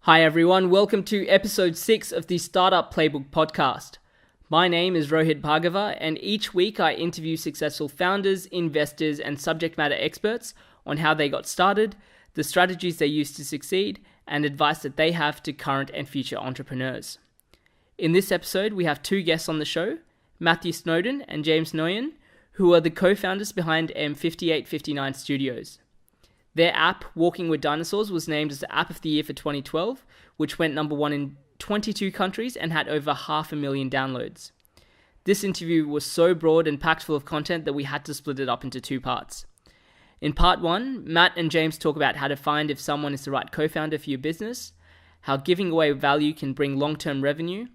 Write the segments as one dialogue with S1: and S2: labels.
S1: Hi everyone, welcome to episode 6 of the Startup Playbook podcast. My name is Rohit Bhargava, and each week I interview successful founders, investors, and subject matter experts on how they got started, the strategies they use to succeed, and advice that they have to current and future entrepreneurs. In this episode, we have two guests on the show, Matthew Snowden and James Nguyen, who are the co-founders behind M5859 Studios. Their app, Walking with Dinosaurs, was named as the App of the Year for 2012, which went number 1 in 22 countries and had over 500,000 downloads. This interview was so broad and packed full of content that we had to split it up into two parts. In part 1, Matt and James talk about how to find if someone is the right co-founder for your business, how giving away value can bring long-term revenue,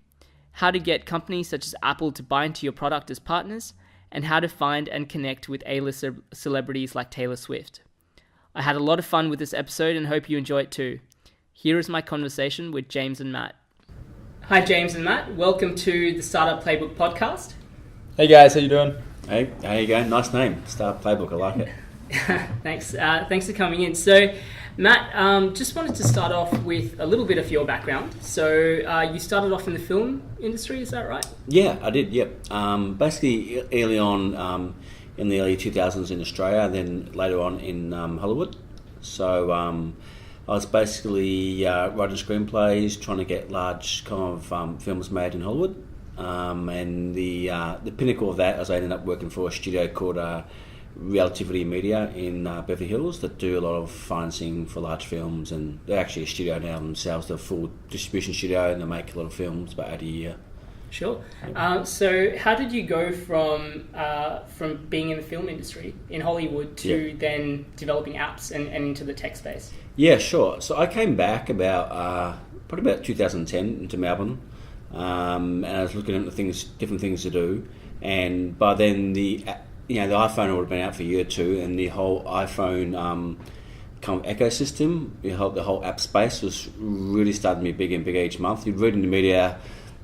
S1: how to get companies such as Apple to buy into your product as partners, and how to find and connect with A-list celebrities like Taylor Swift. I had a lot of fun with this episode and hope you enjoy it too. Here is my conversation with James and Matt. Hi James and Matt, welcome to the Startup Playbook podcast.
S2: Hey guys, how you doing?
S3: Hey, how you going? Nice name, Startup Playbook, I like it.
S1: Thanks for coming in. So Matt, just wanted to start off with a little bit of your background. So you started off in the film industry, is that right?
S3: Yeah, I did, yep. Basically early on, in the early 2000s in Australia, and then later on in Hollywood. So I was basically writing screenplays, trying to get large kind of films made in Hollywood. And the pinnacle of that was I ended up working for a studio called Relativity Media in Beverly Hills that do a lot of financing for large films, and they're actually a studio now themselves. They're a full distribution studio and they make a lot of films, about 80 a year.
S1: Sure. So how did you go from being in the film industry in Hollywood to then developing apps and into the tech space?
S3: Yeah, sure. So I came back probably about 2010 into Melbourne, and I was looking at different things to do. And by then the iPhone would have been out for a year or two, and the whole iPhone kind of ecosystem, the whole app space was really starting to be bigger and bigger each month. You'd read in the media,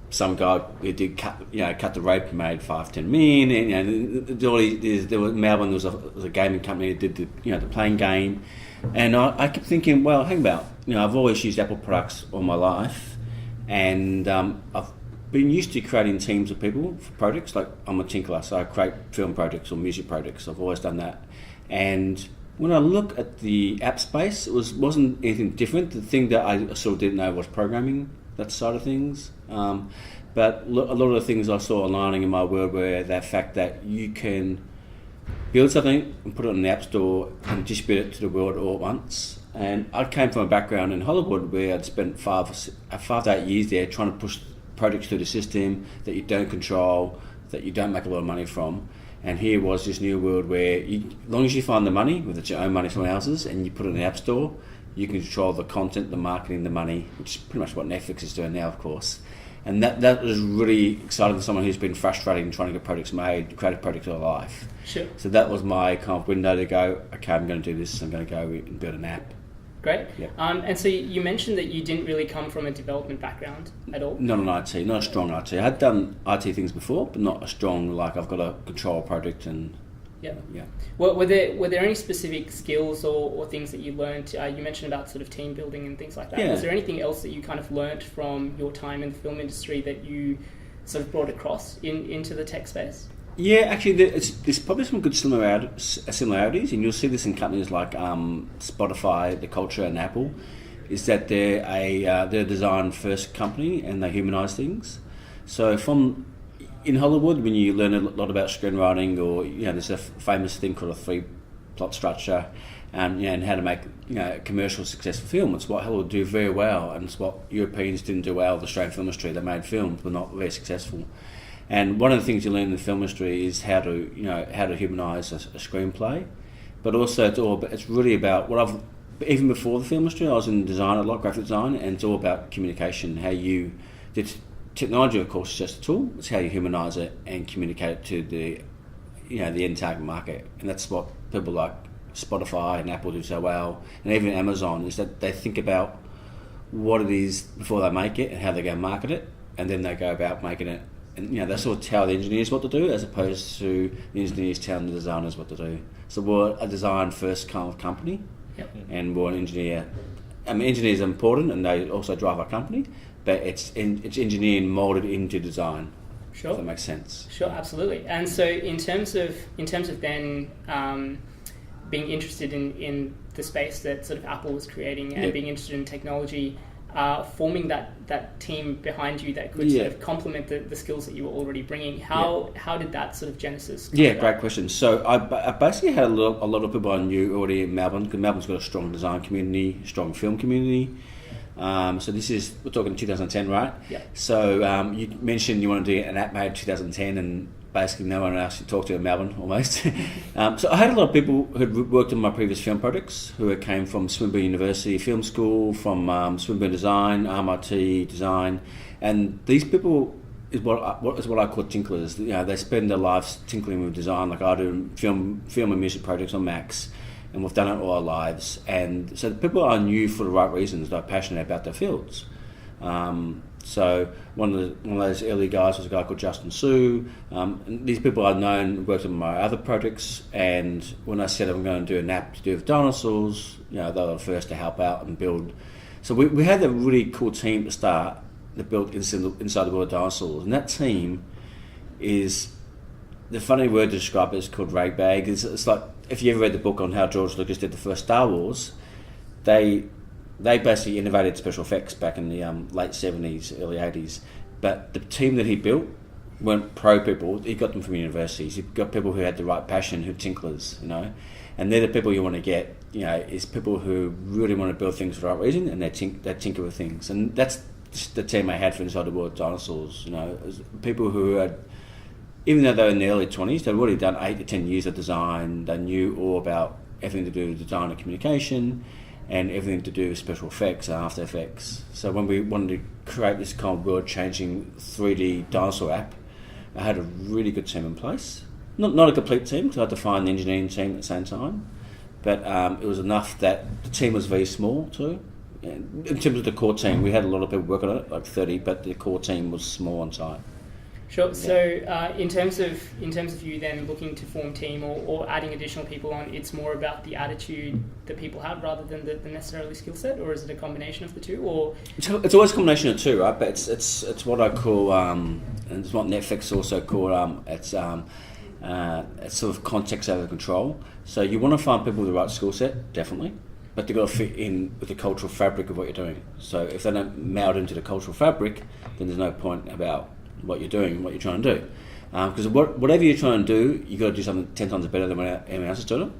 S3: some guy who did cut the rope, made 5-10 million, and there was Melbourne. There was a gaming company that did the playing game, and I kept thinking, well, hang about, I've always used Apple products all my life, and I've been used to creating teams of people for projects. Like I'm a tinkerer, so I create film projects or music projects. I've always done that, and when I look at the app space, it wasn't anything different. The thing that I sort of didn't know was programming, that side of things. But a lot of the things I saw aligning in my world were that fact that you can build something and put it on the App Store and distribute it to the world all at once. And I came from a background in Hollywood where I'd spent 5 to 8 years there trying to push projects through the system that you don't control, that you don't make a lot of money from. And here was this new world where, as long as you find the money, whether it's your own money or someone else's, and you put it in the App Store, you can control the content, the marketing, the money, which is pretty much what Netflix is doing now, of course. And that was really exciting for someone who's been frustrated in trying to get projects made, create a project of their life.
S1: Sure.
S3: So that was my kind of window to go, okay, I'm going to do this, I'm going to go and build an app.
S1: Great.
S3: Yep.
S1: And so you mentioned that you didn't really come from a development background at all?
S3: Not an IT, not a strong IT. I had done IT things before, but not a strong, like I've got to control a project and...
S1: Yeah. Well, were there any specific skills or things that you learned? You mentioned about sort of team building and things like that.
S3: Yeah.
S1: Was there anything else that you kind of learnt from your time in the film industry that you sort of brought across into the tech space? Yeah,
S3: actually, there's probably some good similarities, and you'll see this in companies like Spotify, the culture, and Apple. Is that they're a design first company and they humanise things. So in Hollywood, when you learn a lot about screenwriting, or there's a famous thing called a 3-plot structure, and how to make a commercial successful film. It's what Hollywood do very well, and it's what Europeans didn't do well. The Australian film industry, they made films but not very successful. And one of the things you learn in the film industry is how to humanise a screenplay, but also it's really about even before the film industry, I was in design, a lot of graphic design, and it's all about communication. Technology, of course, is just a tool. It's how you humanise it and communicate it to the end target market, and that's what people like Spotify and Apple do so well, and even Amazon, is that they think about what it is before they make it and how they're going to market it, and then they go about making it. And they sort of tell the engineers what to do, as opposed to the engineers telling the designers what to do. So we're a design first kind of company,
S1: yep.
S3: And we're an engineer engineers are important and they also drive our company, but it's engineering molded into design.
S1: Sure.
S3: If that makes sense.
S1: Sure, absolutely. And so in terms of then being interested in the space that sort of Apple was creating and being interested in technology, forming that team behind you that could sort of complement the skills that you were already bringing, how did that sort of genesis come about?
S3: Great question. So I basically had a lot of people I knew already in Melbourne, because Melbourne's got a strong design community, strong film community. So we're talking 2010, right?
S1: Yeah.
S3: So you mentioned you wanted to get an app made in 2010, and basically no one else you talk to in Melbourne, almost. So I had a lot of people who had worked on my previous film projects, who came from Swinburne University Film School, from Swinburne Design, RMIT Design, and these people is what I call tinklers. They spend their lives tinkling with design, like I do film and music projects on Macs. And we've done it all our lives. And so the people I knew for the right reasons, they're passionate about their fields. So one of those early guys was a guy called Justin Sue. And these people I'd known worked on my other projects, and when I said I'm going to do an app to do with dinosaurs, they were the first to help out and build. So we had a really cool team to start that built inside the world of dinosaurs. And that team is, the funny word to describe it is called ragbag. It's like, if you ever read the book on how George Lucas did the first Star Wars, they basically innovated special effects back in the late 70s, early 80s. But the team that he built weren't pro people. He got them from universities. He got people who had the right passion, who tinklers, And they're the people you want to get, is people who really want to build things for the right reason, and they tinker with things. And that's just the team I had for Inside the World of Dinosaurs, people who had, even though they were in their early 20s, they'd already done 8 to 10 years of design. They knew all about everything to do with design and communication, and everything to do with special effects and After Effects. So when we wanted to create this kind of world-changing 3D dinosaur app, I had a really good team in place. Not a complete team, because I had to find the engineering team at the same time, but it was enough that the team was very small too. In terms of the core team, we had a lot of people working on it, like 30, but the core team was small on site.
S1: Sure. So, in terms of you then looking to form team or adding additional people on, it's more about the attitude that people have rather than the necessarily skill set, or is it a combination of the two? Or
S3: it's always a combination of the two, right? But it's what I call, and it's what Netflix also call, it's sort of context over control. So you want to find people with the right skill set, definitely, but they've got to fit in with the cultural fabric of what you're doing. So if they don't meld into the cultural fabric, then there's no point about what you're doing and what you're trying to do. Because whatever you're trying to do, you've got to do something 10 times better than anyone else is doing it.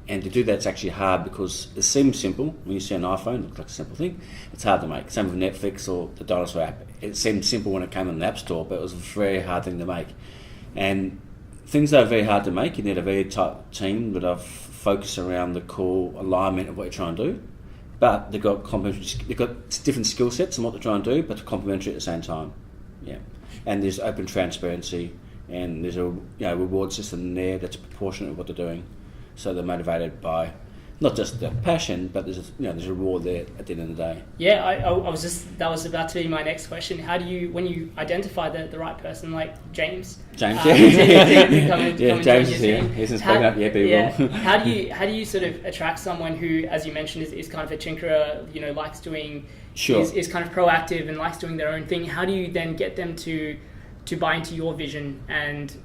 S3: And to do that, it's actually hard, because it seems simple. When you see an iPhone, it looks like a simple thing. It's hard to make. Same with Netflix or the Dinosaur app. It seemed simple when it came on the App Store, but it was a very hard thing to make. And things that are very hard to make, you need a very tight team that are focused around the core alignment of what you're trying to do. But they've got different skill sets and what they're trying to do, but they're complementary at the same time. Yeah. And there's open transparency, and there's a reward system there that's proportionate of what they're doing, so they're motivated by not just their passion, but there's a reward there at the end of the day.
S1: Yeah, I was that was about to be my next question. How do you, when you identify the right person, like James,
S3: James
S1: is
S3: here. He hasn't spoken up yet, but he will.
S1: How do you sort of attract someone who, as you mentioned, is kind of a tinkerer, likes doing, is kind of proactive and likes doing their own thing? How do you then get them to buy into your vision and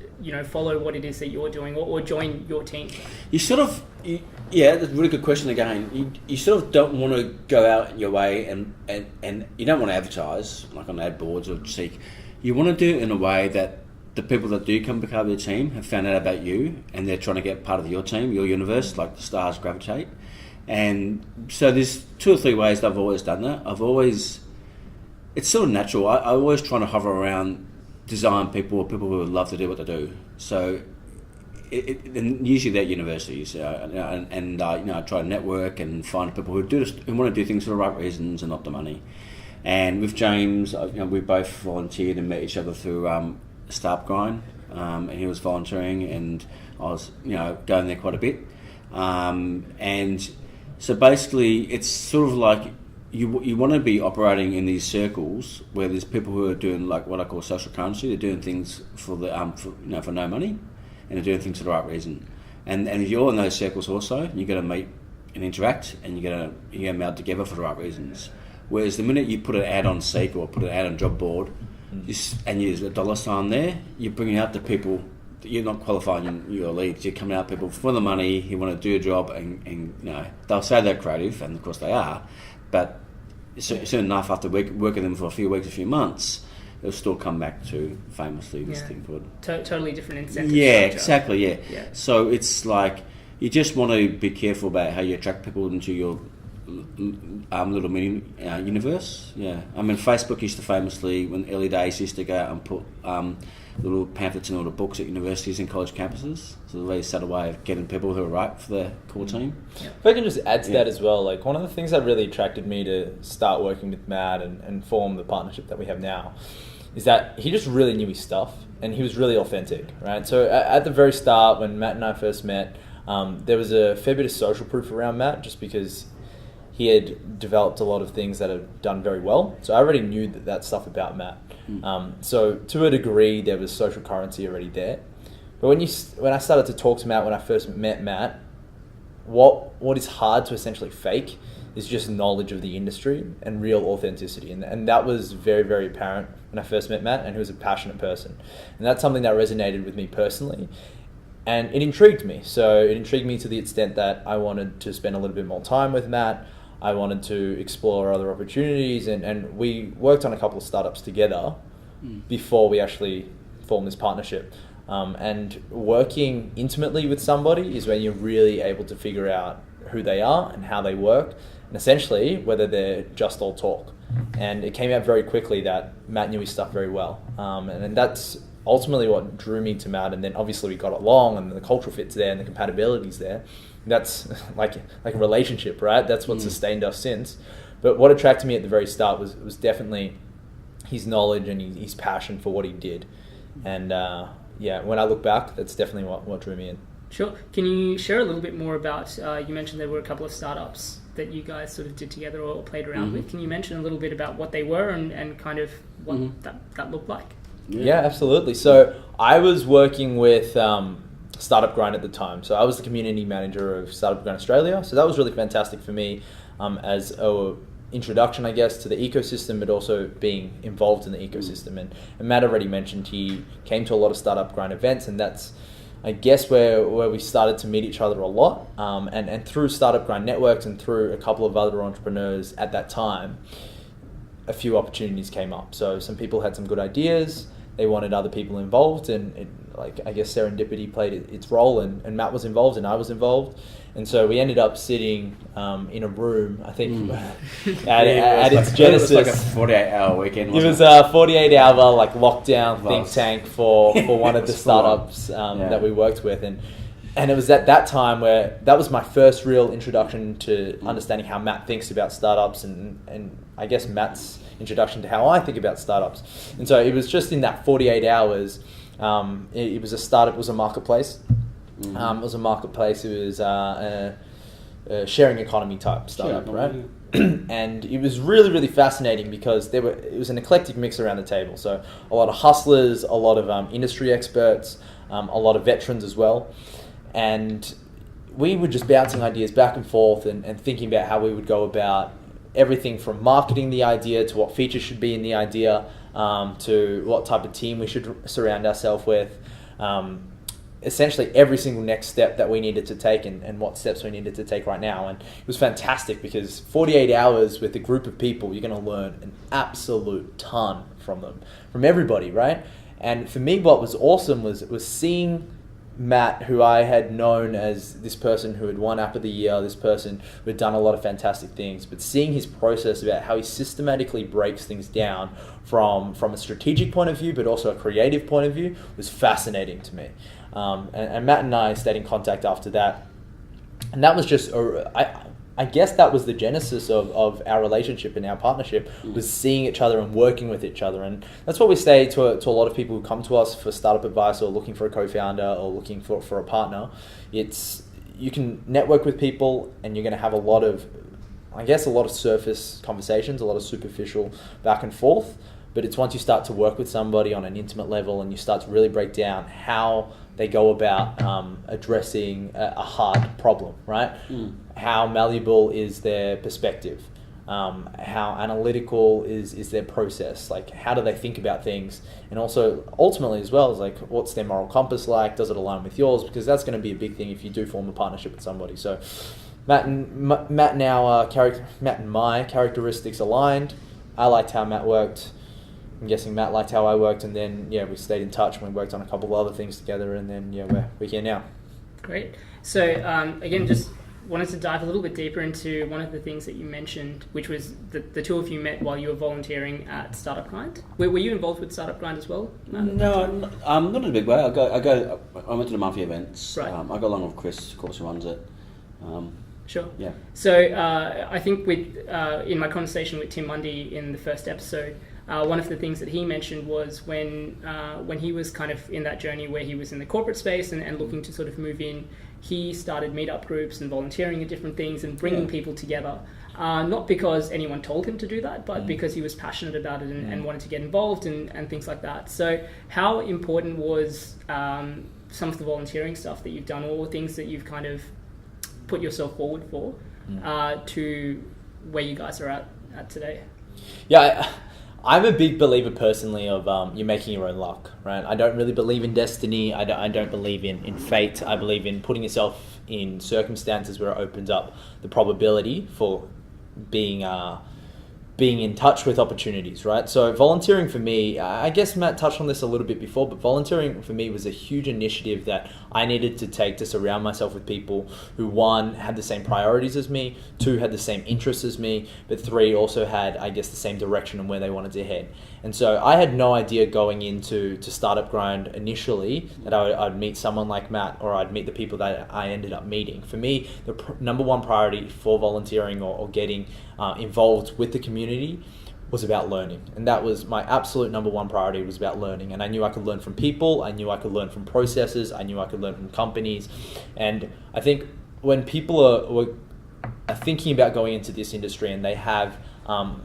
S1: follow what it is that you're doing, or join your team?
S3: You sort of, that's a really good question again. You sort of don't want to go out your way and you don't want to advertise like on ad boards or seek. You want to do it in a way that the people that do come become your team have found out about you, and they're trying to get part of your team, your universe, like the stars gravitate. And so there's 2 or 3 ways that I've always done that. It's sort of natural. I always try to hover around design people, or people who would love to do what they do. So, and usually they're at universities, and I try to network and find people who want to do things for the right reasons and not the money. And with James, we both volunteered and met each other through Startup Grind, and he was volunteering, and I was going there quite a bit. And so basically, it's sort of like, you want to be operating in these circles where there's people who are doing like what I call social currency. They're doing things for no money, and they're doing things for the right reason. And if you're in those circles also, you're going to meet and interact, and you're gonna meld together for the right reasons. Whereas the minute you put an ad on Seek or put an ad on job board, and use a dollar sign there, you're bringing out the people that you're not qualifying your leads. You're coming out people for the money who want to do a job, and they'll say they're creative, and of course they are, but soon enough, after working with them for a few weeks, a few months, it'll still come back to famously this thing called
S1: totally different incentive
S3: structure.
S1: Exactly.
S3: Yeah. So it's like you just want to be careful about how you attract people into your little mini universe. Yeah, I mean, Facebook used to famously, when early days, used to go out and put little pamphlets and little books at universities and college campuses. So a very subtle way of getting people who are right for the core team.
S2: Yeah. If I can just add to that as well, like one of the things that really attracted me to start working with Matt and form the partnership that we have now is that he just really knew his stuff and he was really authentic, right? So at the very start, when Matt and I first met, there was a fair bit of social proof around Matt just because he had developed a lot of things that had done very well. So I already knew that stuff about Matt. So to a degree, there was social currency already there. But when I started to talk to Matt, when I first met Matt, what is hard to essentially fake is just knowledge of the industry and real authenticity. And that was very, very apparent when I first met Matt, and he was a passionate person. And that's something that resonated with me personally. And it intrigued me. So it intrigued me to the extent that I wanted to spend a little bit more time with Matt. I wanted to explore other opportunities, and we worked on a couple of startups together before we actually formed this partnership. And working intimately with somebody is when you're really able to figure out who they are and how they work, and essentially whether they're just all talk. And it came out very quickly that Matt knew his stuff very well. And that's ultimately what drew me to Matt. And then obviously we got along, and the cultural fit's there and the compatibility's there. That's like a relationship, right? That's what sustained us since. But what attracted me at the very start was definitely his knowledge and his passion for what he did. And when I look back, that's definitely what drew me in.
S1: Sure. Can you share a little bit more about, you mentioned there were a couple of startups that you guys sort of did together or played around with. Can you mention a little bit about what they were and kind of what that looked like?
S2: Yeah, absolutely. So I was working with Startup Grind at the time. So I was the community manager of Startup Grind Australia. So that was really fantastic for me as a introduction, I guess, to the ecosystem, but also being involved in the ecosystem. And Matt already mentioned he came to a lot of Startup Grind events, and that's, I guess, where we started to meet each other a lot. And through Startup Grind networks and through a couple of other entrepreneurs at that time, a few opportunities came up. So some people had some good ideas. They wanted other people involved, and I guess serendipity played its role, and Matt was involved and I was involved. And so we ended up sitting in a room, I think, at its genesis.
S3: It was like a 48-hour weekend,
S2: wasn't it? It was a 48-hour like lockdown think tank for one of the startups that we worked with. And it was at that time where that was my first real introduction to understanding how Matt thinks about startups, and I guess Matt's introduction to how I think about startups. And so it was just in that 48 hours, it was a startup, it was a marketplace. It was a marketplace, it was a sharing economy type startup, right? And it was really, really fascinating because it was an eclectic mix around the table. So a lot of hustlers, a lot of industry experts, a lot of veterans as well. And we were just bouncing ideas back and forth and thinking about how we would go about everything from marketing the idea to what features should be in the idea, to what type of team we should surround ourselves with. Essentially every single next step that we needed to take and what steps we needed to take right now. And it was fantastic because 48 hours with a group of people, you're going to learn an absolute ton from them, from everybody, right? And for me, what was awesome was seeing Matt, who I had known as this person who had won App of the Year, this person who had done a lot of fantastic things, but seeing his process about how he systematically breaks things down from a strategic point of view, but also a creative point of view, was fascinating to me. And Matt and I stayed in contact after that. And that was just, I guess that was the genesis of our relationship and our partnership, was seeing each other and working with each other. And that's what we say to a lot of people who come to us for startup advice or looking for a co-founder or looking for a partner. It's, you can network with people and you're going to have a lot of surface conversations, a lot of superficial back and forth. but it's once you start to work with somebody on an intimate level and you start to really break down how they go about addressing a hard problem, right? How malleable is their perspective? How analytical is their process? Like, how do they think about things? And also, ultimately as well, is like, what's their moral compass like? Does it align with yours? Because that's going to be a big thing if you do form a partnership with somebody. So Matt and my characteristics aligned. I liked how Matt worked. I'm guessing Matt liked how I worked, and then we stayed in touch and we worked on a couple of other things together, and then we're here now.
S1: Great. So again, just wanted to dive a little bit deeper into one of the things that you mentioned, which was the two of you met while you were volunteering at Startup Grind. Were you involved with Startup Grind as well?
S3: No, not in a big way. I went to the monthly events. Right. I go along with Chris, of course, who runs it.
S1: Sure.
S3: Yeah.
S1: So I think in my conversation with Tim Mundy in the first episode, one of the things that he mentioned was when he was kind of in that journey where he was in the corporate space and looking to sort of move in, he started meetup groups and volunteering at different things and bringing people together. Not because anyone told him to do that, but because he was passionate about it and wanted to get involved and things like that. So how important was some of the volunteering stuff that you've done, or things that you've kind of put yourself forward for to where you guys are at today?
S2: Yeah, I'm a big believer personally of you're making your own luck, right? I don't really believe in destiny. I don't believe in fate. I believe in putting yourself in circumstances where it opens up the probability for being in touch with opportunities, right? So volunteering for me, I guess Matt touched on this a little bit before, but volunteering for me was a huge initiative that I needed to take to surround myself with people who, one, had the same priorities as me, two, had the same interests as me, but three, also had, I guess, the same direction and where they wanted to head. And so I had no idea going into Startup Grind initially that I'd meet someone like Matt, or I'd meet the people that I ended up meeting. For me, the number one priority for volunteering or getting involved with the community was about learning, and that was my absolute number one priority, was about learning. And I knew I could learn from people, I knew I could learn from processes, I knew I could learn from companies. And I think when people are thinking about going into this industry and they have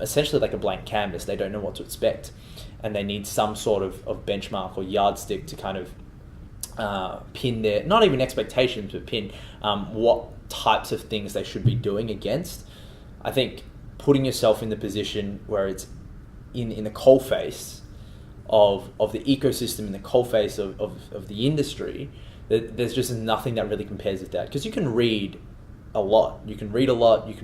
S2: essentially like a blank canvas, they don't know what to expect, and they need some sort of benchmark or yardstick to kind of pin their, not even expectations, but pin what types of things they should be doing against. I think putting yourself in the position where it's in the coalface of the ecosystem, in the coalface of the industry, there's just nothing that really compares with that. Because you can read a lot, you can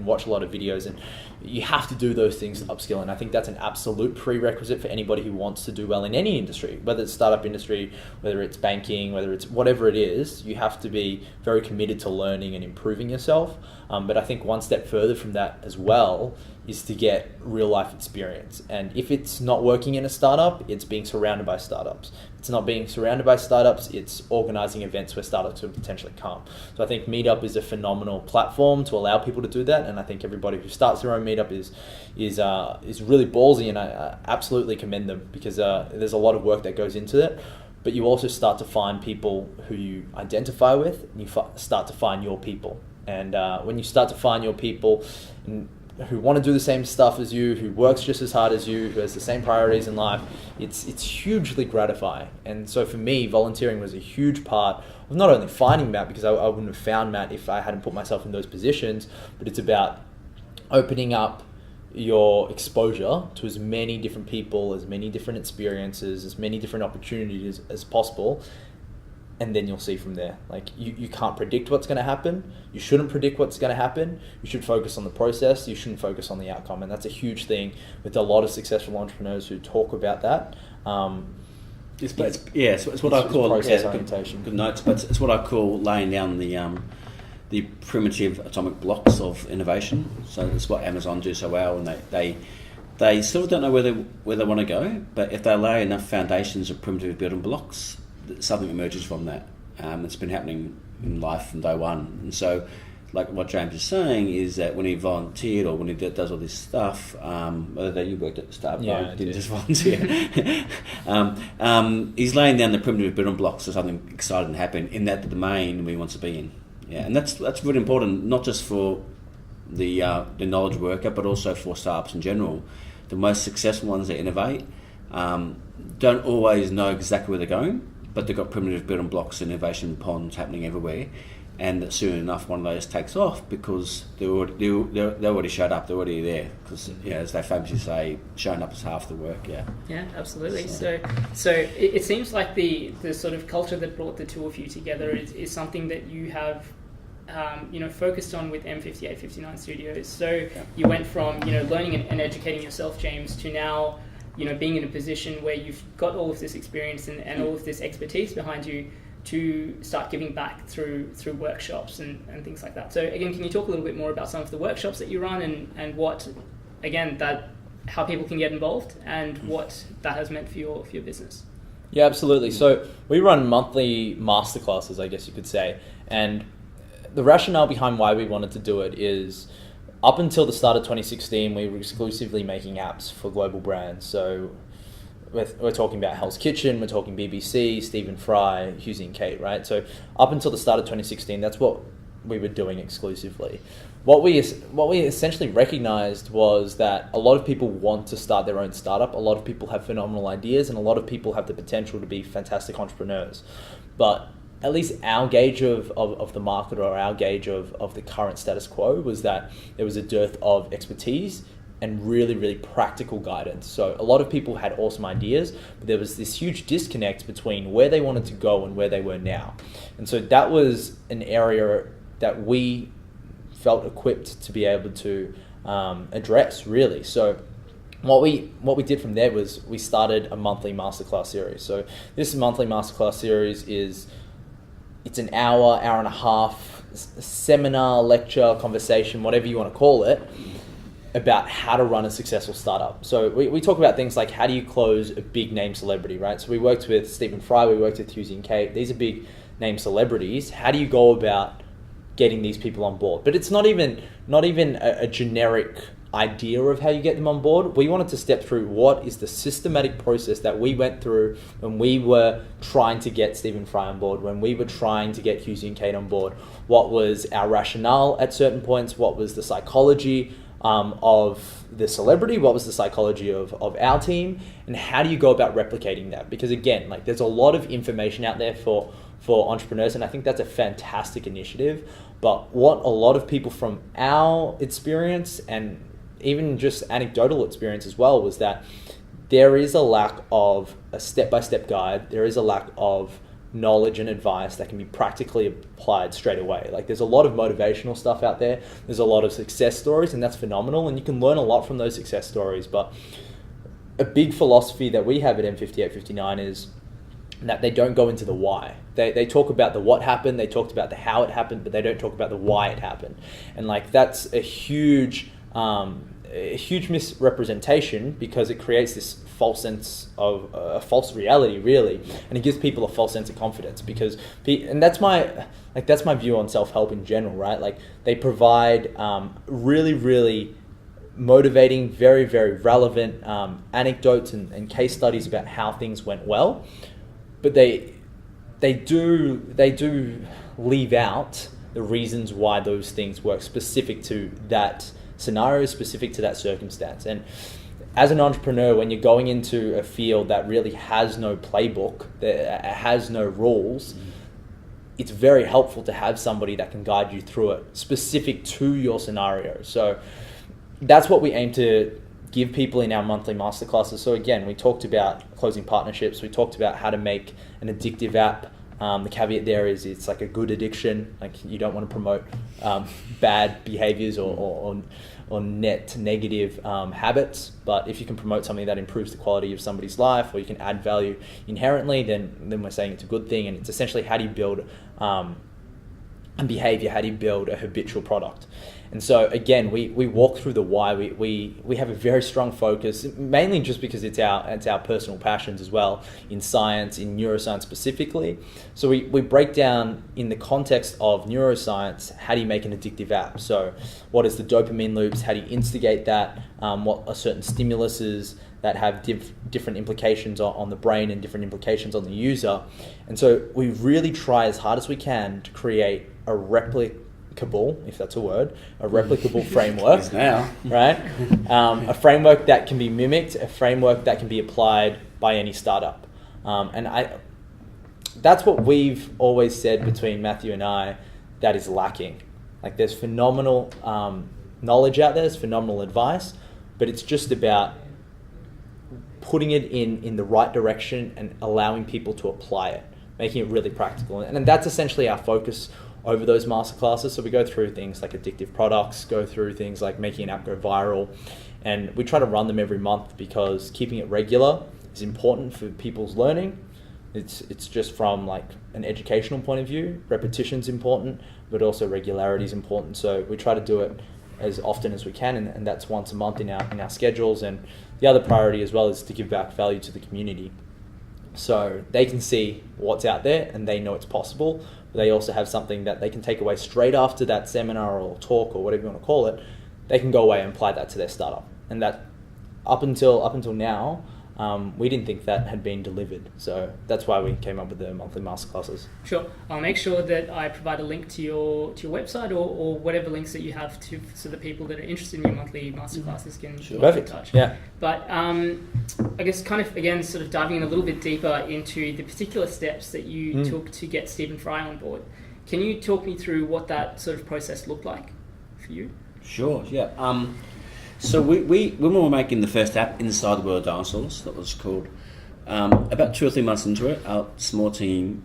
S2: watch a lot of videos, and you have to do those things to upskill. And I think that's an absolute prerequisite for anybody who wants to do well in any industry, whether it's startup industry, whether it's banking, whether it's whatever it is. You have to be very committed to learning and improving yourself. But I think one step further from that as well is to get real life experience. And if it's not working in a startup, it's being surrounded by startups. If it's not being surrounded by startups, it's organizing events where startups will potentially come. So I think Meetup is a phenomenal platform to allow people to do that. And I think everybody who starts their own Meetup is really ballsy, and I absolutely commend them, because there's a lot of work that goes into it. But you also start to find people who you identify with, and you start to find your people. And when you start to find your people who want to do the same stuff as you, who works just as hard as you, who has the same priorities in life, it's hugely gratifying. And so for me, volunteering was a huge part of not only finding Matt, because I wouldn't have found Matt if I hadn't put myself in those positions, but it's about opening up your exposure to as many different people, as many different experiences, as many different opportunities as possible. And then you'll see from there. Like, you can't predict what's going to happen. You shouldn't predict what's going to happen. You should focus on the process. You shouldn't focus on the outcome. And that's a huge thing with a lot of successful entrepreneurs who talk about that.
S3: It's what I call
S2: process orientation.
S3: Good notes, but it's what I call laying down the primitive atomic blocks of innovation. So it's what Amazon do so well, and they still don't know where they want to go. But if they lay enough foundations of primitive building blocks, something emerges from that. It's been happening in life from day one. And so, like what James is saying, is that when he volunteered, or when he does all this stuff, whether you worked at the start,
S2: yeah,
S3: didn't just volunteer. He's laying down the primitive building blocks for something exciting to happen in that domain he wants to be in. Yeah, and that's really important, not just for the knowledge worker, but also for startups in general. The most successful ones that innovate, don't always know exactly where they're going, but they've got primitive building blocks and innovation ponds happening everywhere. And that soon enough, one of those takes off because they already showed up. They're already there because, as they famously say, showing up is half the work.
S1: Yeah, absolutely. So it seems like the sort of culture that brought the two of you together is something that you have, focused on with M5859 Studios. So you went from learning and educating yourself, James, to now being in a position where you've got all of this experience and all of this expertise behind you, to start giving back through workshops and things like that. So again, can you talk a little bit more about some of the workshops that you run and what, again, how people can get involved and what that has meant for your business?
S2: Yeah, absolutely. So we run monthly masterclasses, I guess you could say. And the rationale behind why we wanted to do it is up until the start of 2016, we were exclusively making apps for global brands. So we're talking about Hell's Kitchen, we're talking BBC, Stephen Fry, Hughes and Kate, right? So up until the start of 2016, that's what we were doing exclusively. What we essentially recognized was that a lot of people want to start their own startup. A lot of people have phenomenal ideas, and a lot of people have the potential to be fantastic entrepreneurs. But at least our gauge of the market, or our gauge of the current status quo, was that there was a dearth of expertise and really, really practical guidance. So a lot of people had awesome ideas, but there was this huge disconnect between where they wanted to go and where they were now. And so that was an area that we felt equipped to be able to address, really. So what we did from there was we started a monthly masterclass series. So this monthly masterclass series it's an hour and a half seminar, lecture, conversation, whatever you want to call it, about how to run a successful startup. So we talk about things like, how do you close a big name celebrity, right? So we worked with Stephen Fry, we worked with Hughes and Kate. These are big name celebrities. How do you go about getting these people on board? But it's not even a generic idea of how you get them on board. We wanted to step through what is the systematic process that we went through when we were trying to get Stephen Fry on board, when we were trying to get Hughes and Kate on board. What was our rationale at certain points? What was the psychology of the celebrity? What was the psychology of our team? And how do you go about replicating that? Because again, there's a lot of information out there for entrepreneurs, and I think that's a fantastic initiative. But what a lot of people from our experience, and even just anecdotal experience as well, was that there is a lack of a step-by-step guide. There is a lack of knowledge and advice that can be practically applied straight away. There's a lot of motivational stuff out there. There's a lot of success stories, and that's phenomenal, and you can learn a lot from those success stories. But a big philosophy that we have at M5859 is that they don't go into the why. They talk about the what happened, they talked about the how it happened, but they don't talk about the why it happened. And that's a huge misrepresentation, because it creates this false sense of a false reality, really, and it gives people a false sense of confidence. And that's my view on self-help in general, right? They provide really, really motivating, very, very relevant anecdotes and case studies about how things went well, but they do leave out the reasons why those things work, specific to that scenario, specific to that circumstance. And as an entrepreneur, when you're going into a field that really has no playbook, that has no rules, it's very helpful to have somebody that can guide you through it, specific to your scenario. So that's what we aim to give people in our monthly masterclasses. So again, we talked about closing partnerships. We talked about how to make an addictive app. The caveat there is it's a good addiction. You don't want to promote bad behaviors or net negative habits. But if you can promote something that improves the quality of somebody's life, or you can add value inherently, then we're saying it's a good thing. And it's essentially, how do you build a behavior? How do you build a habitual product? And so again, we walk through the why. We have a very strong focus, mainly just because it's our personal passions as well, in science, in neuroscience specifically. So we break down, in the context of neuroscience, how do you make an addictive app? So what is the dopamine loops? How do you instigate that? What are certain stimuluses that have different implications on the brain and different implications on the user? And so we really try as hard as we can to create a replicable replicable, if that's a word, a replicable framework.
S3: Yes, now.
S2: Right? A framework that can be mimicked, a framework that can be applied by any startup. That's what we've always said between Matthew and I that is lacking. Like, there's phenomenal knowledge out there, there's phenomenal advice, but it's just about putting it in the right direction and allowing people to apply it, making it really practical. And that's essentially our focus over those masterclasses. So we go through things like addictive products, go through things like making an app go viral, and we try to run them every month because keeping it regular is important for people's learning. It's just from like an educational point of view, repetition's important, but also regularity is important. So we try to do it as often as we can, and that's once a month in our schedules. And the other priority as well is to give back value to the community, so they can see what's out there and they know it's possible. But they also have something that they can take away straight after that seminar or talk or whatever you want to call it. They can go away and apply that to their startup, and that up until now, we didn't think that had been delivered. So that's why we came up with the monthly masterclasses.
S1: Sure. I'll make sure that I provide a link to your website or whatever links that you have so the people that are interested in your monthly masterclasses can get in touch.
S2: Yeah.
S1: But I guess kind of, again, sort of diving in a little bit deeper into the particular steps that you took to get Stephen Fry on board. Can you talk me through what that sort of process looked like for you?
S3: Sure, yeah. So we when we were making the first app, Inside the World of Dinosaurs, that was called, about 2 or 3 months into it, our small team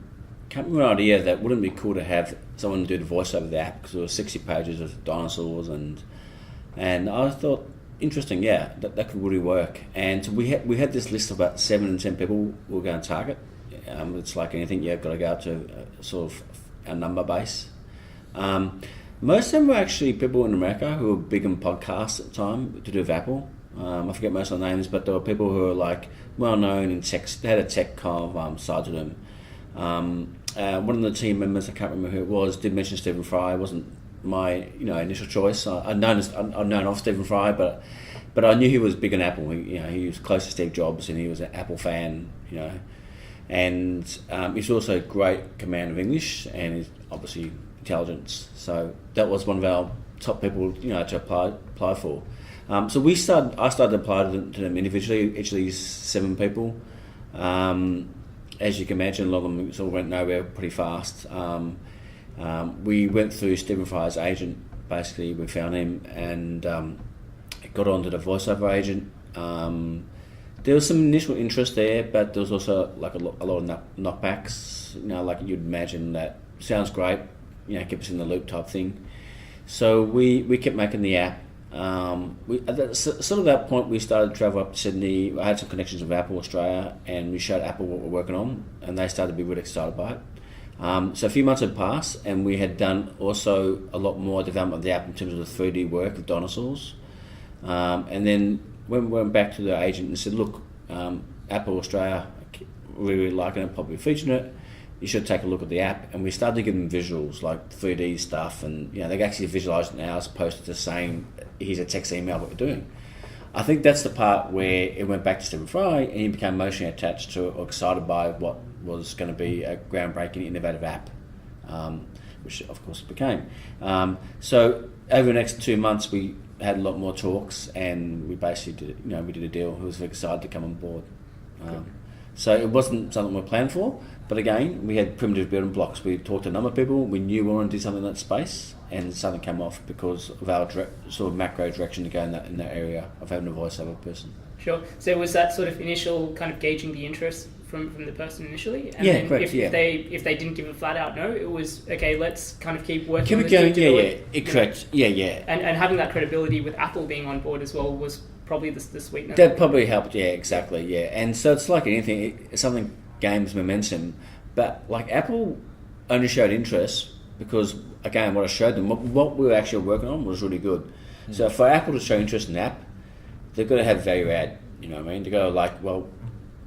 S3: came up with an idea that wouldn't it be cool to have someone do the voice over the app, because there were 60 pages of dinosaurs, and I thought, interesting, yeah, that could really work. And so we had this list of about 7 to 10 people we were going to target. It's like anything, you've got to go up to sort of a number base. Most of them were actually people in America who were big in podcasts at the time to do with Apple. I forget most of the names, but there were people who were like well known in tech. They had a tech kind of side to them. One of the team members, I can't remember who it was, did mention Stephen Fry. It wasn't my initial choice. I'd known of Stephen Fry, but I knew he was big in Apple. He was close to Steve Jobs, and he was an Apple fan. And he's also a great command of English, and he's obviously intelligence. So that was one of our top people, to apply for. So I started applying to them individually, each of these 7 people. As you can imagine, a lot of them sort of went nowhere pretty fast. We went through Stephen Fry's agent. Basically, we found him and got onto the voiceover agent. There was some initial interest there, but there was also like a lot of knockbacks. Like you'd imagine, that sounds great, keep us in the loop type thing. So we kept making the app. At sort of that point, we started to travel up to Sydney. I had some connections with Apple Australia, and we showed Apple what we're working on, and they started to be really excited by it. So a few months had passed, and we had done also a lot more development of the app in terms of the 3D work of dinosaurs. And then when we went back to the agent and said, look, Apple Australia really liking it, probably featuring it, you should take a look at the app. And we started to give them visuals, like 3D stuff, and they can actually visualise it now as opposed to just saying, here's a text email what we're doing. I think that's the part where it went back to Stephen Fry, and he became emotionally attached to it or excited by what was going to be a groundbreaking, innovative app, which of course it became. So over the next 2 months, we had a lot more talks, and we basically did, we did a deal. He was very excited to come on board. So it wasn't something we planned for, but again, we had primitive building blocks. We talked to a number of people. We knew we wanted to do something in that space, and something came off because of our sort of macro direction to go in that area of having a voiceover person.
S1: Sure. So was that sort of initial kind of gauging the interest from the person initially? And
S3: yeah,
S1: then
S3: correct.
S1: If they didn't give a flat out no, it was okay. Let's kind of keep working.
S3: Keep it going. Correct. Yeah.
S1: And having that credibility with Apple being on board as well was probably the sweetener.
S3: That probably helped. Yeah, exactly. Yeah, and so it's like anything. Something gains momentum, but like Apple only showed interest because again, what I showed them, what we were actually working on was really good. Mm. So for Apple to show interest in the app, they've got to have value add. You know what I mean? To go like, well,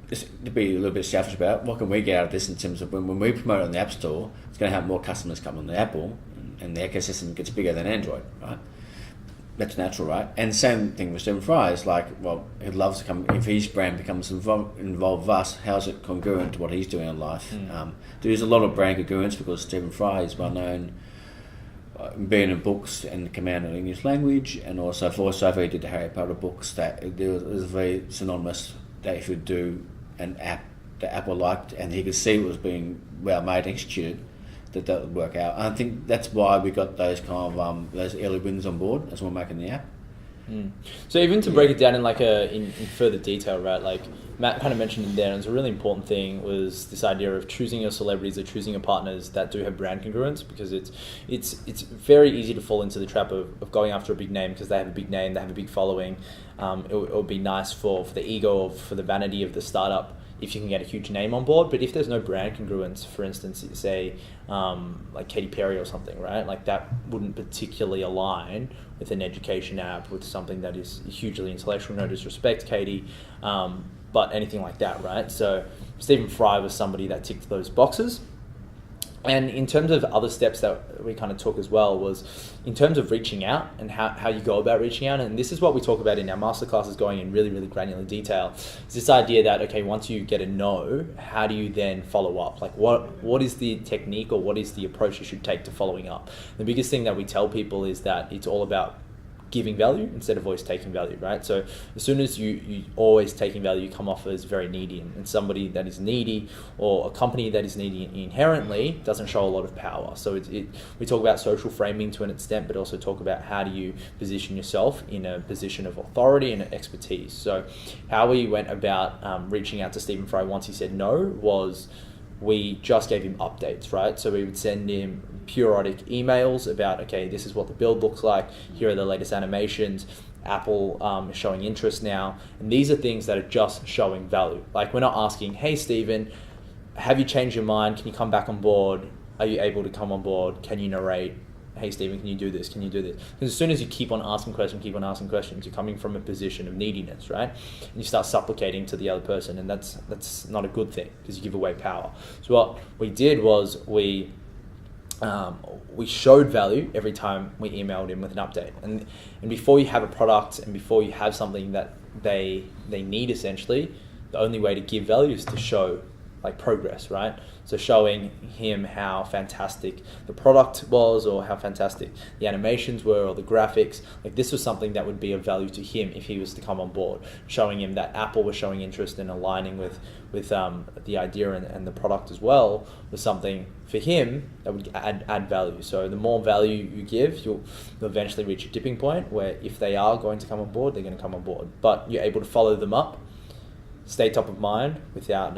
S3: to be a little bit selfish about what can we get out of this in terms of when we promote it on the App Store, it's going to have more customers come on the Apple, and the ecosystem gets bigger than Android, right? That's natural, right? And same thing with Stephen Fry. It's like, well, he'd love to come, if his brand becomes involved with us, how's it congruent to what he's doing in life? There's a lot of brand congruence because Stephen Fry is well known being in books and command of English language, and also voiceover. He did the Harry Potter books. That it was very synonymous that he should do an app that Apple liked, and he could see it was being well made, executed, that would work out. And I think that's why we got those kind of those early wins on board as we're making the app.
S2: So even to break it down in in further detail, right? Like Matt kind of mentioned in there, and it's a really important thing, was this idea of choosing your celebrities or choosing your partners that do have brand congruence, because it's very easy to fall into the trap of going after a big name because they have a big name, they have a big following. It would be nice for the ego or for the vanity of the startup if you can get a huge name on board, but if there's no brand congruence, for instance, say like Katy Perry or something, right? Like that wouldn't particularly align with an education app, with something that is hugely intellectual. No disrespect, Katy, but anything like that, right? So Stephen Fry was somebody that ticked those boxes. And in terms of other steps that we kind of took as well, was in terms of reaching out and how you go about reaching out. And this is what we talk about in our masterclasses, going in really, really granular detail. It's this idea that, okay, once you get a no, how do you then follow up? Like what is the technique, or what is the approach you should take to following up? The biggest thing that we tell people is that it's all about giving value instead of always taking value, right? So as soon as you always taking value, you come off as very needy, and somebody that is needy, or a company that is needy inherently, doesn't show a lot of power. So we talk about social framing to an extent, but also talk about how do you position yourself in a position of authority and expertise. So how we went about reaching out to Stephen Fry once he said no was, we just gave him updates, right? So we would send him periodic emails about, okay, this is what the build looks like, here are the latest animations, Apple is showing interest now, and these are things that are just showing value. Like, we're not asking, hey Stephen, have you changed your mind? Can you come back on board? Are you able to come on board? Can you narrate? Hey Stephen, can you do this? Can you do this? Because as soon as you keep on asking questions, you're coming from a position of neediness, right? And you start supplicating to the other person, and that's not a good thing, because you give away power. So what we did was we showed value every time we emailed him with an update. And before you have a product, and before you have something that they need, essentially, the only way to give value is to show like progress, right? So showing him how fantastic the product was, or how fantastic the animations were, or the graphics. Like, this was something that would be of value to him if he was to come on board. Showing him that Apple was showing interest in aligning with the idea and the product as well, was something for him that would add value. So the more value you give, you'll eventually reach a tipping point where if they are going to come on board, they're going to come on board. But you're able to follow them up, stay top of mind without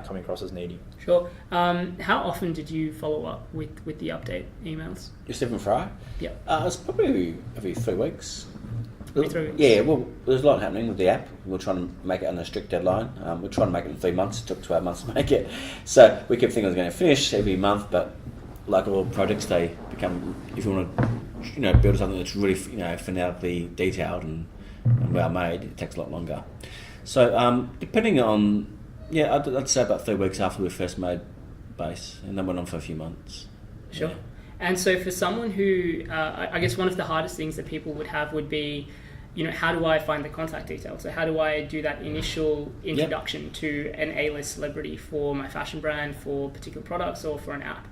S2: coming across as needy.
S1: Sure. How often did you follow up with the update emails?
S3: Stephen Fry?
S1: Yeah.
S3: It's probably every 3 weeks.
S1: Every 3 weeks?
S3: Yeah, well, there's a lot happening with the app. We're trying to make it on a strict deadline. We're trying to make it in 3 months. It took 12 months to make it. So we kept thinking it was going to finish every month, but like all projects, they become, if you want to build something that's really phonetically detailed and well made, it takes a lot longer. So depending on, I'd say about 3 weeks after we first made base, and then went on for a few months.
S1: Sure. Yeah. And so for someone who, I guess one of the hardest things that people would have would be, how do I find the contact details? So how do I do that initial introduction to an A-list celebrity for my fashion brand, for particular products, or for an app?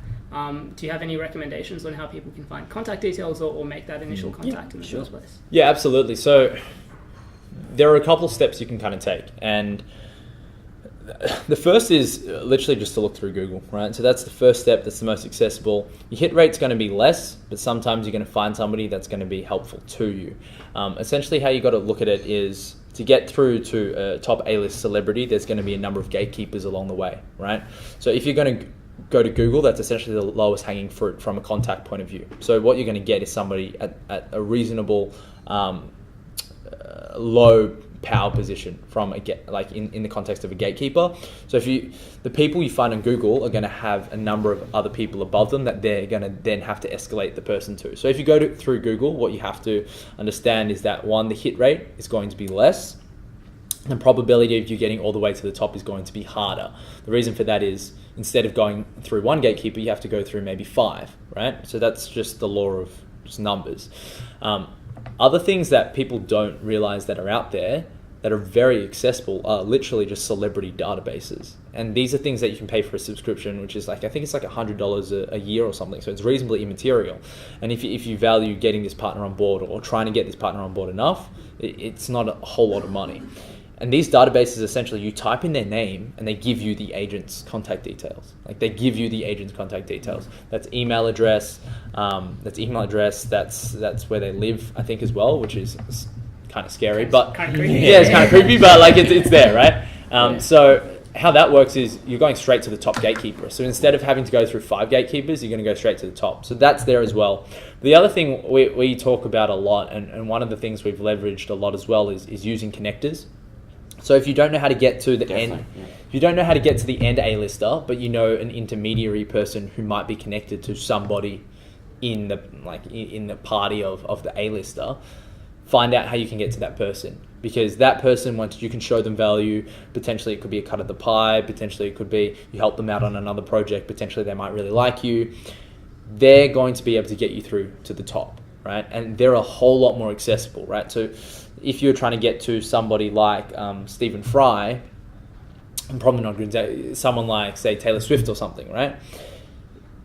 S1: Do you have any recommendations on how people can find contact details or make that initial contact in the first place?
S2: Yeah, absolutely. So there are a couple of steps you can kind of take, and the first is literally just to look through Google, right? So that's the first step. That's the most accessible. Your hit rate's going to be less, but sometimes you're going to find somebody that's going to be helpful to you. Essentially, how you got to look at it is, to get through to a top A-list celebrity, there's going to be a number of gatekeepers along the way, right? So if you're going to go to Google, that's essentially the lowest hanging fruit from a contact point of view. So what you're going to get is somebody at a reasonable low power position from in the context of a gatekeeper. So the people you find on Google are going to have a number of other people above them that they're going to then have to escalate the person to. So if you go through Google, what you have to understand is that, one, the hit rate is going to be less. The probability of you getting all the way to the top is going to be harder. The reason for that is, instead of going through one gatekeeper, you have to go through maybe 5, right? So that's just the law of just numbers. Other things that people don't realize that are out there that are very accessible are literally just celebrity databases. And these are things that you can pay for a subscription, which is like, I think it's like $100 a year or something. So it's reasonably immaterial. And if you value getting this partner on board or trying to get this partner on board enough, it's not a whole lot of money. And these databases, essentially, you type in their name and they give you the agent's contact details. Like, they give you the agent's contact details. That's email address. That's where they live, I think, as well, which is kind of scary. But
S1: kind of creepy.
S2: Yeah, it's kind of creepy, but like it's there, right? So how that works is you're going straight to the top gatekeeper. So instead of having to go through 5 gatekeepers, you're going to go straight to the top. So that's there as well. The other thing we talk about a lot, and one of the things we've leveraged a lot as well, is using connectors. So if you don't know how to get to the end, if you don't know how to get to the end A-lister, but you know an intermediary person who might be connected to somebody in the party of the A-lister, find out how you can get to that person. Because that person, once you can show them value, potentially it could be a cut of the pie, potentially it could be you help them out on another project, potentially they might really like you. They're going to be able to get you through to the top, right? And they're a whole lot more accessible, right? So if you're trying to get to somebody like Stephen Fry, I'm probably not going to say someone like, say, Taylor Swift or something, right?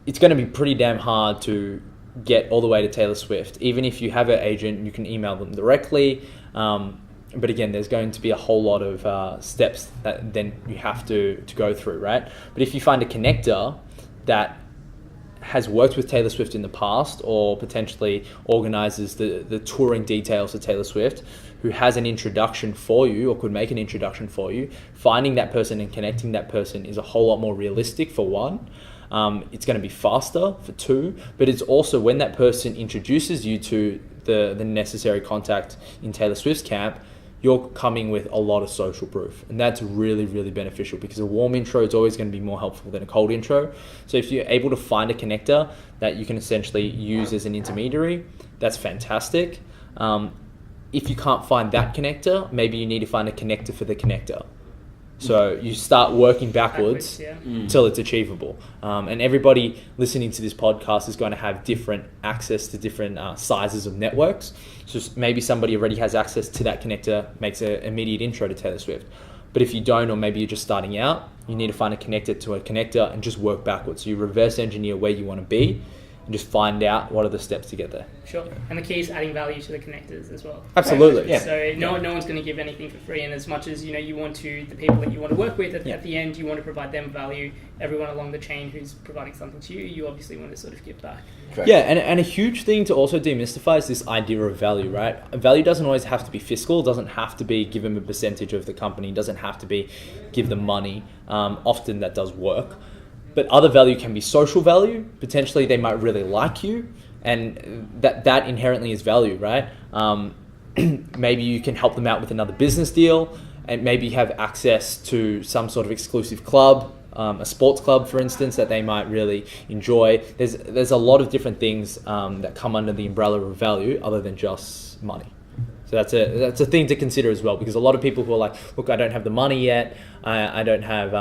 S2: It's going to be pretty damn hard to get all the way to Taylor Swift. Even if you have an agent, you can email them directly. But again, there's going to be a whole lot of steps that then you have to go through, right? But if you find a connector that has worked with Taylor Swift in the past, or potentially organizes the touring details of Taylor Swift, who has an introduction for you or could make an introduction for you, finding that person and connecting that person is a whole lot more realistic, for one. It's going to be faster, for two, but it's also when that person introduces you to the necessary contact in Taylor Swift's camp, you're coming with a lot of social proof. And that's really, really beneficial, because a warm intro is always going to be more helpful than a cold intro. So if you're able to find a connector that you can essentially use as an intermediary, that's fantastic. If you can't find that connector, maybe you need to find a connector for the connector. So you start working backwards till it's achievable. And everybody listening to this podcast is going to have different access to different sizes of networks. So maybe somebody already has access to that connector, makes an immediate intro to Taylor Swift. But if you don't, or maybe you're just starting out, you need to find a connector to a connector and just work backwards. So you reverse engineer where you want to be and just find out what are the steps to get there.
S1: Sure. And the key is adding value to the connectors as well.
S2: Absolutely.
S1: Right?
S2: Yeah.
S1: So no one's going to give anything for free, and as much as you want to, the people that you want to work with at the end, you want to provide them value. Everyone along the chain who's providing something to you, you obviously want to sort of give back.
S2: Correct. Yeah, and a huge thing to also demystify is this idea of value, right? Value doesn't always have to be fiscal, doesn't have to be give them a percentage of the company, doesn't have to be give them money. Often that does work. But other value can be social value. Potentially they might really like you, and that inherently is value, right? Maybe you can help them out with another business deal, and maybe you have access to some sort of exclusive club, a sports club, for instance, that they might really enjoy. There's a lot of different things that come under the umbrella of value other than just money. So that's a thing to consider as well, because a lot of people who are like, look, I don't have the money yet, I don't have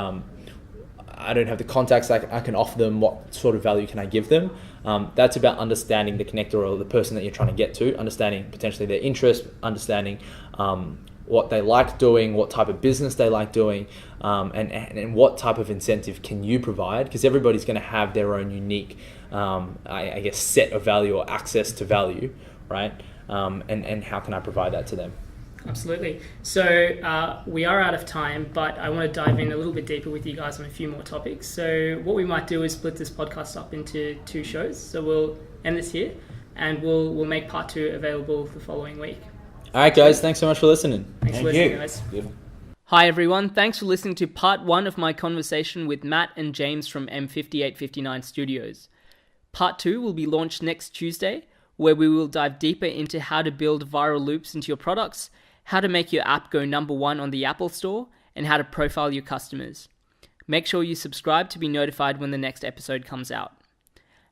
S2: the contacts I can offer them, what sort of value can I give them? That's about understanding the connector or the person that you're trying to get to, understanding potentially their interest, understanding what they like doing, what type of business they like doing, and what type of incentive can you provide, because everybody's going to have their own unique, I guess, set of value or access to value, right? And how can I provide that to them?
S1: Absolutely. So we are out of time, but I want to dive in a little bit deeper with you guys on a few more topics. So what we might do is split this podcast up into 2 shows. So we'll end this here, and we'll make part 2 available the following week.
S2: All right, guys. Thanks so much for listening.
S1: Thanks for listening, guys. Hi, everyone. Thanks for listening to part 1 of my conversation with Matt and James from M5859 Studios. Part 2 will be launched next Tuesday, where we will dive deeper into how to build viral loops into your products, how to make your app go number 1 on the Apple Store, and how to profile your customers. Make sure you subscribe to be notified when the next episode comes out.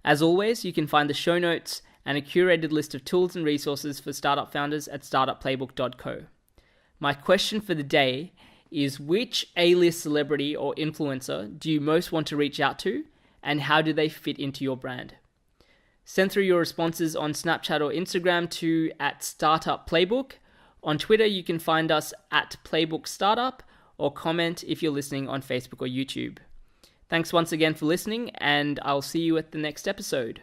S1: As always, you can find the show notes and a curated list of tools and resources for startup founders at startupplaybook.co. My question for the day is, which A-list celebrity or influencer do you most want to reach out to, and how do they fit into your brand? Send through your responses on Snapchat or Instagram to @startupplaybook, On Twitter, you can find us at Playbook Startup, or comment if you're listening on Facebook or YouTube. Thanks once again for listening, and I'll see you at the next episode.